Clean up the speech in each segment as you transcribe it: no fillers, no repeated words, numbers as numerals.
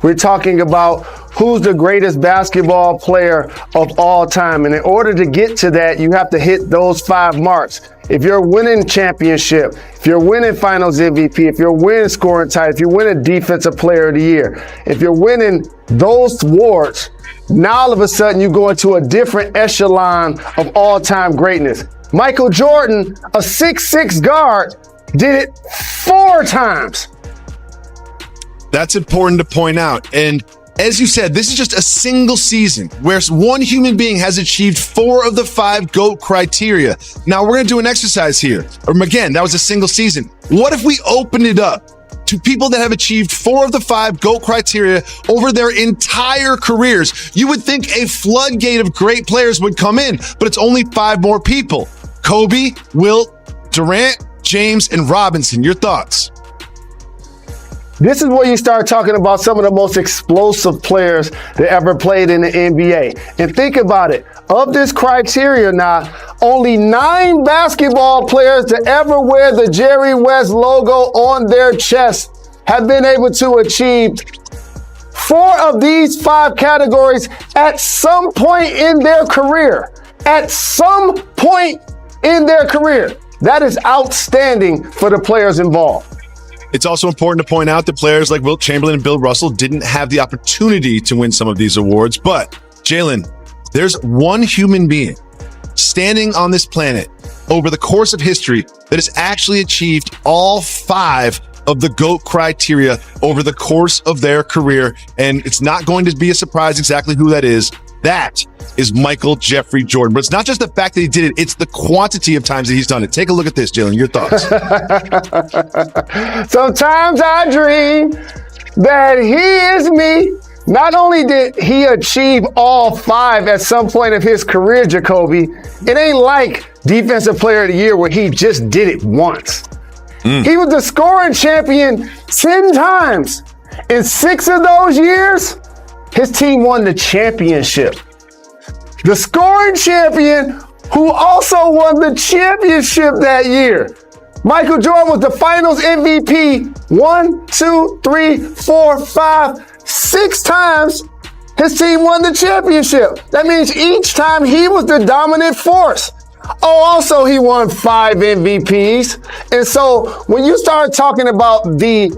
We're talking about who's the greatest basketball player of all time. And in order to get to that, you have to hit those 5 marks. If you're winning championship, if you're winning finals MVP, if you're winning scoring title, if you're winning defensive player of the year, if you're winning those awards, now all of a sudden you go into a different echelon of all-time greatness. Michael Jordan, a 6'6" guard, did it 4 times. That's important to point out. And as you said, this is just a single season where one human being has achieved 4 of the 5 GOAT criteria. Now we're going to do an exercise here. Again, that was a single season. What if we opened it up to people that have achieved 4 of the 5 GOAT criteria over their entire careers? You would think a floodgate of great players would come in, but it's only 5 more people. Kobe, Wilt, Durant, James, and Robinson. Your thoughts? This is where you start talking about some of the most explosive players that ever played in the NBA. And think about it. Of this criteria now, only 9 basketball players to ever wear the Jerry West logo on their chest have been able to achieve 4 of these 5 categories at some point in their career. At some point in their career. That is outstanding for the players involved. It's also important to point out that players like Wilt Chamberlain and Bill Russell didn't have the opportunity to win some of these awards. But, Jalen, there's one human being standing on this planet over the course of history that has actually achieved all 5 of the GOAT criteria over the course of their career. And it's not going to be a surprise exactly who that is. That is Michael Jeffrey Jordan. But it's not just the fact that he did it, it's the quantity of times that he's done it. Take a look at this, Jalen. Your thoughts? Sometimes I dream that he is me. Not only did he achieve all 5 at some point of his career, Jacoby, it ain't like Defensive Player of the Year where he just did it once. He was the scoring champion 10 times. In 6 of those years, his team won the championship. The scoring champion who also won the championship that year. Michael Jordan was the finals MVP 1, 2, 3, 4, 5, 6 times. His team won the championship. That means each time he was the dominant force. Oh, also he won 5 MVPs. And so when you start talking about the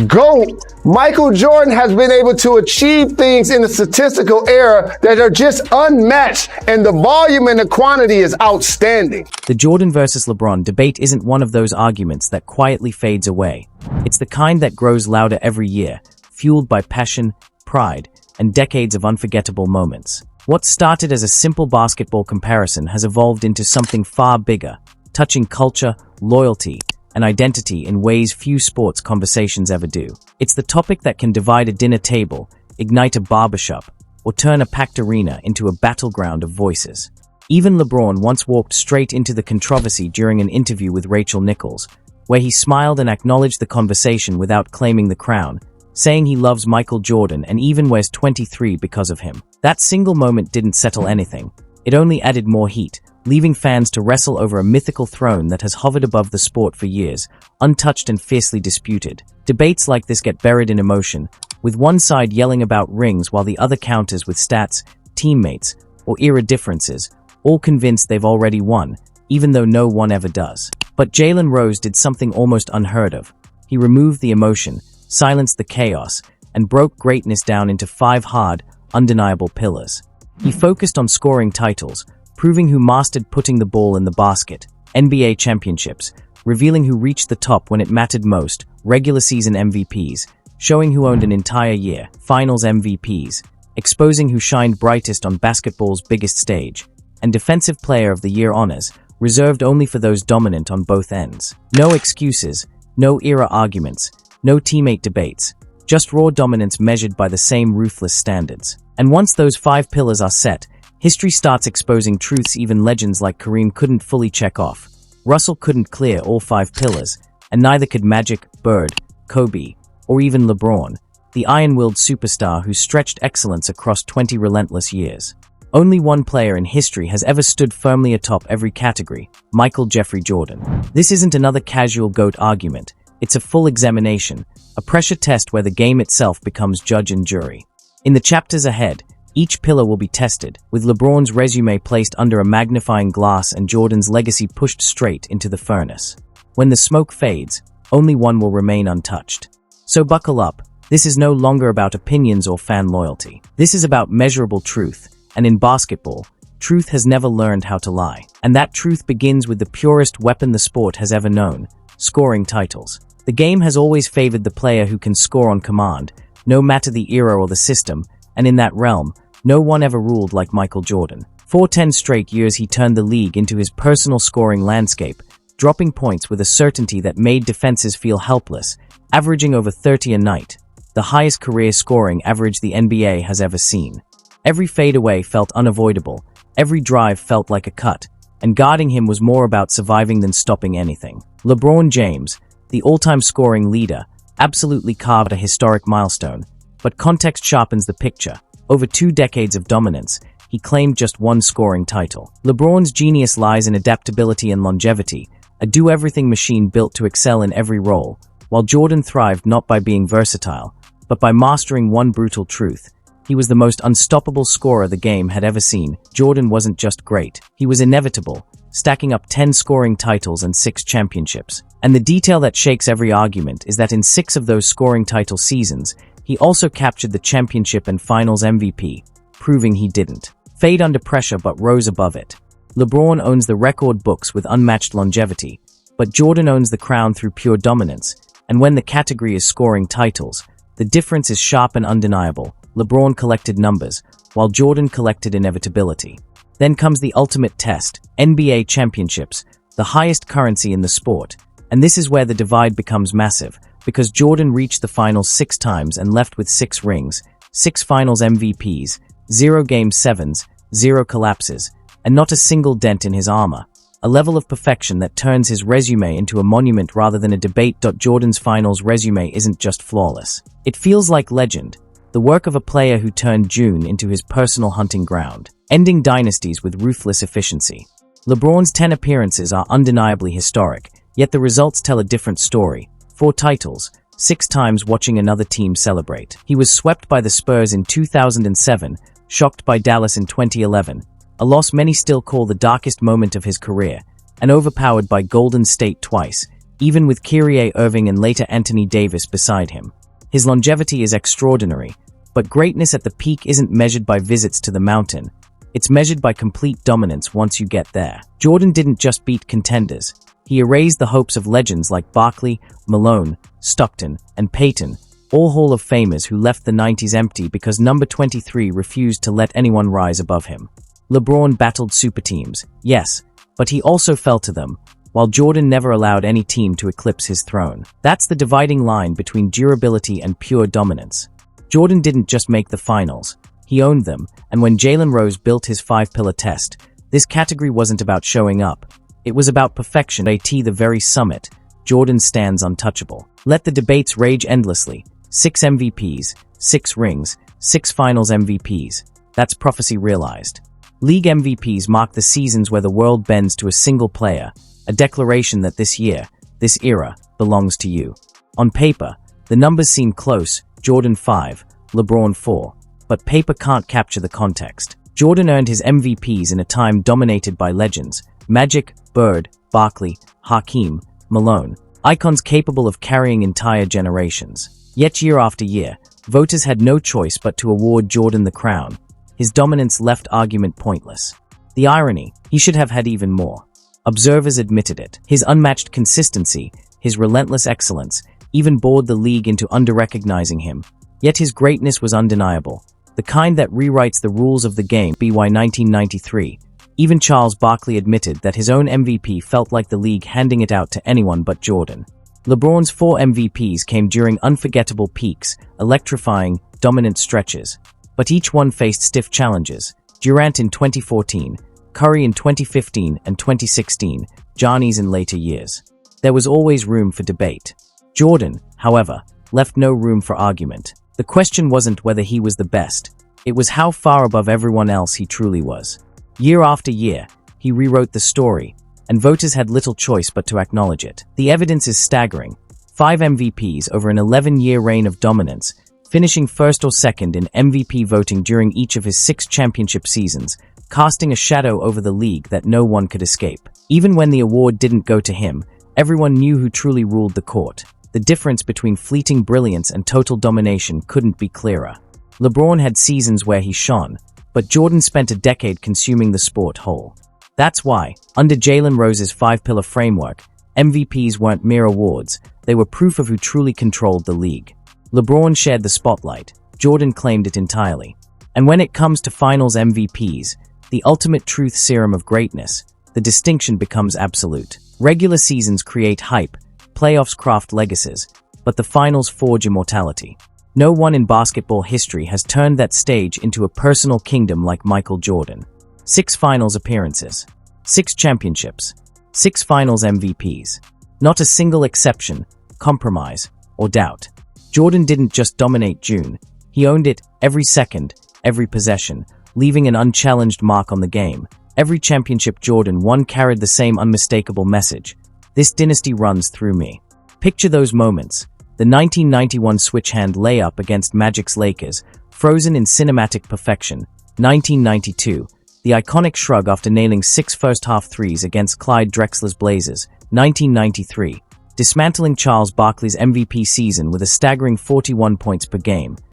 GOAT, Michael Jordan has been able to achieve things in the statistical era that are just unmatched, and the volume and the quantity is outstanding. The Jordan versus LeBron debate isn't one of those arguments that quietly fades away. It's the kind that grows louder every year, fueled by passion, pride, and decades of unforgettable moments. What started as a simple basketball comparison has evolved into something far bigger, touching culture, loyalty, and identity in ways few sports conversations ever do. It's the topic that can divide a dinner table, ignite a barbershop, or turn a packed arena into a battleground of voices. Even LeBron once walked straight into the controversy during an interview with Rachel Nichols, where he smiled and acknowledged the conversation without claiming the crown, saying he loves Michael Jordan and even wears 23 because of him. That single moment didn't settle anything. It only added more heat, leaving fans to wrestle over a mythical throne that has hovered above the sport for years, untouched and fiercely disputed. Debates like this get buried in emotion, with one side yelling about rings while the other counters with stats, teammates, or era differences, all convinced they've already won, even though no one ever does. But Jalen Rose did something almost unheard of. He removed the emotion, silenced the chaos, and broke greatness down into 5 hard, undeniable pillars. He focused on scoring titles, proving who mastered putting the ball in the basket, NBA championships, revealing who reached the top when it mattered most, regular season MVPs, showing who owned an entire year, finals MVPs, exposing who shined brightest on basketball's biggest stage, and Defensive Player of the Year honors, reserved only for those dominant on both ends. No excuses, no era arguments, no teammate debates, just raw dominance measured by the same ruthless standards. And once those 5 pillars are set, history starts exposing truths even legends like Kareem couldn't fully check off. Russell couldn't clear all 5 pillars, and neither could Magic, Bird, Kobe, or even LeBron, the iron-willed superstar who stretched excellence across 20 relentless years. Only one player in history has ever stood firmly atop every category, Michael Jeffrey Jordan. This isn't another casual GOAT argument. It's a full examination, a pressure test where the game itself becomes judge and jury. In the chapters ahead, each pillar will be tested, with LeBron's resume placed under a magnifying glass and Jordan's legacy pushed straight into the furnace. When the smoke fades, only one will remain untouched. So buckle up. This is no longer about opinions or fan loyalty. This is about measurable truth, and in basketball, truth has never learned how to lie. And that truth begins with the purest weapon the sport has ever known: scoring titles. The game has always favored the player who can score on command, no matter the era or the system, and in that realm, no one ever ruled like Michael Jordan. For 10 straight years he turned the league into his personal scoring landscape, dropping points with a certainty that made defenses feel helpless, averaging over 30 a night, the highest career scoring average the NBA has ever seen. Every fadeaway felt unavoidable, every drive felt like a cut, and guarding him was more about surviving than stopping anything. LeBron James, the all-time scoring leader, absolutely carved a historic milestone, but context sharpens the picture. Over 2 decades of dominance, he claimed just one scoring title. LeBron's genius lies in adaptability and longevity, a do-everything machine built to excel in every role, while Jordan thrived not by being versatile, but by mastering one brutal truth. He was the most unstoppable scorer the game had ever seen. Jordan wasn't just great, he was inevitable, stacking up 10 scoring titles and 6 championships. And the detail that shakes every argument is that in 6 of those scoring title seasons, he also captured the championship and finals MVP, proving he didn't fade under pressure but rose above it. LeBron owns the record books with unmatched longevity, but Jordan owns the crown through pure dominance, and when the category is scoring titles, the difference is sharp and undeniable. LeBron collected numbers, while Jordan collected inevitability. Then comes the ultimate test, NBA championships, the highest currency in the sport, and this is where the divide becomes massive, because Jordan reached the finals 6 times and left with 6 rings, 6 finals MVPs, 0 Game 7s, 0 collapses, and not a single dent in his armor, a level of perfection that turns his resume into a monument rather than a debate. Jordan's finals resume isn't just flawless. It feels like legend, the work of a player who turned June into his personal hunting ground, ending dynasties with ruthless efficiency. LeBron's 10 appearances are undeniably historic, yet the results tell a different story. 4 titles, 6 times watching another team celebrate. He was swept by the Spurs in 2007, shocked by Dallas in 2011, a loss many still call the darkest moment of his career, and overpowered by Golden State twice, even with Kyrie Irving and later Anthony Davis beside him. His longevity is extraordinary, but greatness at the peak isn't measured by visits to the mountain. It's measured by complete dominance once you get there. Jordan didn't just beat contenders. He erased the hopes of legends like Barkley, Malone, Stockton, and Payton, all Hall of Famers who left the 90s empty because number 23 refused to let anyone rise above him. LeBron battled super teams, yes, but he also fell to them, while Jordan never allowed any team to eclipse his throne. That's the dividing line between durability and pure dominance. Jordan didn't just make the finals, he owned them, and when Jalen Rose built his 5-pillar test, this category wasn't about showing up. It was about perfection. At the very summit, Jordan stands untouchable. Let the debates rage endlessly. 6 MVPs, 6 rings, 6 finals MVPs. That's prophecy realized. League MVPs mark the seasons where the world bends to a single player, a declaration that this year, this era, belongs to you. On paper, the numbers seem close, Jordan 5, LeBron 4, but paper can't capture the context. Jordan earned his MVPs in a time dominated by legends, Magic, Bird, Barkley, Hakeem, Malone, icons capable of carrying entire generations. Yet year after year, voters had no choice but to award Jordan the crown. His dominance left argument pointless. The irony, he should have had even more. Observers admitted it. His unmatched consistency, his relentless excellence, even bored the league into under-recognizing him. Yet his greatness was undeniable, the kind that rewrites the rules of the game. By 1993, even Charles Barkley admitted that his own MVP felt like the league handing it out to anyone but Jordan. LeBron's 4 MVPs came during unforgettable peaks, electrifying, dominant stretches. But each one faced stiff challenges. Durant in 2014, Curry in 2015 and 2016, Giannis in later years. There was always room for debate. Jordan, however, left no room for argument. The question wasn't whether he was the best. It was how far above everyone else he truly was. Year after year, he rewrote the story, and voters had little choice but to acknowledge it. The evidence is staggering. 5 MVPs over an 11-year reign of dominance, finishing first or second in MVP voting during each of his 6 championship seasons, casting a shadow over the league that no one could escape. Even when the award didn't go to him, everyone knew who truly ruled the court. The difference between fleeting brilliance and total domination couldn't be clearer. LeBron had seasons where he shone, but Jordan spent a decade consuming the sport whole. That's why, under Jalen Rose's 5-pillar framework, MVPs weren't mere awards, they were proof of who truly controlled the league. LeBron shared the spotlight, Jordan claimed it entirely. And when it comes to finals MVPs, the ultimate truth serum of greatness, the distinction becomes absolute. Regular seasons create hype, playoffs craft legacies, but the finals forge immortality. No one in basketball history has turned that stage into a personal kingdom like Michael Jordan. 6 finals appearances, 6 championships, 6 finals MVPs. Not a single exception, compromise, or doubt. Jordan didn't just dominate June, he owned it every second, every possession, leaving an unchallenged mark on the game. Every championship Jordan won carried the same unmistakable message. This dynasty runs through me. Picture those moments. The 1991 switch-hand layup against Magic's Lakers, frozen in cinematic perfection. 1992, the iconic shrug after nailing 6 first-half threes against Clyde Drexler's Blazers. 1993, dismantling Charles Barkley's MVP season with a staggering 41 points per game.